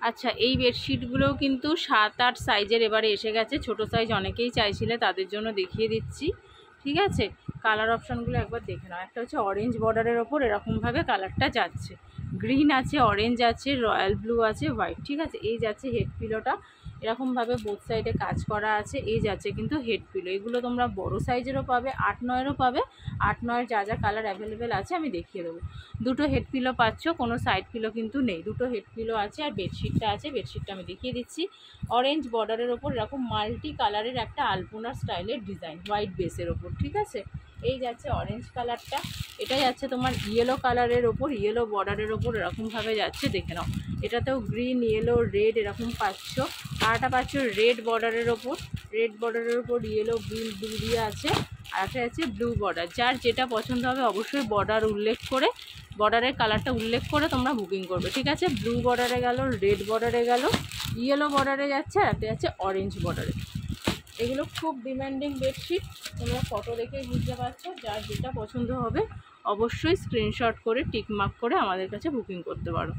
আচ্ছা, এই বেডশিটগুলোও কিন্তু 7-8 সাইজের এবারে এসে গেছে। ছোট সাইজ অনেকেই চাইছিলে, তাদের জন্য দেখিয়ে দিচ্ছি। ঠিক আছে, কালার অপশানগুলো একবার দেখে নাও। একটা হচ্ছে অরেঞ্জ বর্ডারের ওপর এরকমভাবে কালারটা যাচ্ছে, গ্রিন আছে, অরেঞ্জ আছে, রয়্যাল ব্লু আছে, হোয়াইট। ঠিক আছে, এই যাচ্ছে হেড পিলোটা, এরকমভাবে বোথ সাইডে কাজ করা আছে। এই যাচ্ছে কিন্তু হেড পিলো। এগুলো তোমরা বড় সাইজেরও পাবে, 8-9এরও পাবে। 8-9 যা যা কালার অ্যাভেলেবেল আছে আমি দেখিয়ে দেবো। দুটো হেড পিলো পাচ্ছ, কোনো সাইড পিলো কিন্তু নেই, দুটো হেড পিলো আছে। আর বেডশিটটা আছে, বেডশিটটা আমি দেখিয়ে দিচ্ছি। অরেঞ্জ বর্ডারের ওপর এরকম মাল্টি কালারের একটা আলপনা স্টাইলের ডিজাইন, হোয়াইট বেসের ওপর। ঠিক আছে, এই যাচ্ছে অরেঞ্জ কালারটা, এটা যাচ্ছে তোমার ইয়েলো কালারের ওপর, ইয়েলো বর্ডারের ওপর এরকমভাবে যাচ্ছে, দেখে নাও। এটাতেও গ্রিন, ইয়েলো, রেড এরকম পাচ্ছ। আরটা পাচ্ছ রেড বর্ডারের ওপর, রেড বর্ডারের ওপর ইয়েলো, গ্রিন, ব্লু দিয়ে আছে। আর একটা আছে ব্লু বর্ডার। যার যেটা পছন্দ হবে অবশ্যই বর্ডার উল্লেখ করে, বর্ডারের কালারটা উল্লেখ করে তোমরা বুকিং করবে। ঠিক আছে, ব্লু বর্ডারে গেল, রেড বর্ডারে গেল, ইয়েলো বর্ডারে যাচ্ছে, আর একটা যাচ্ছে অরেঞ্জ বর্ডারে। এগুলো খুব ডিমান্ডিং বেডশিট, তোমরা ফটো দেখেই বুঝতে পারছো। যার যেটা পছন্দ হবে অবশ্যই স্ক্রিনশট করে টিকমার্ক করে আমাদের কাছে বুকিং করতে পারো।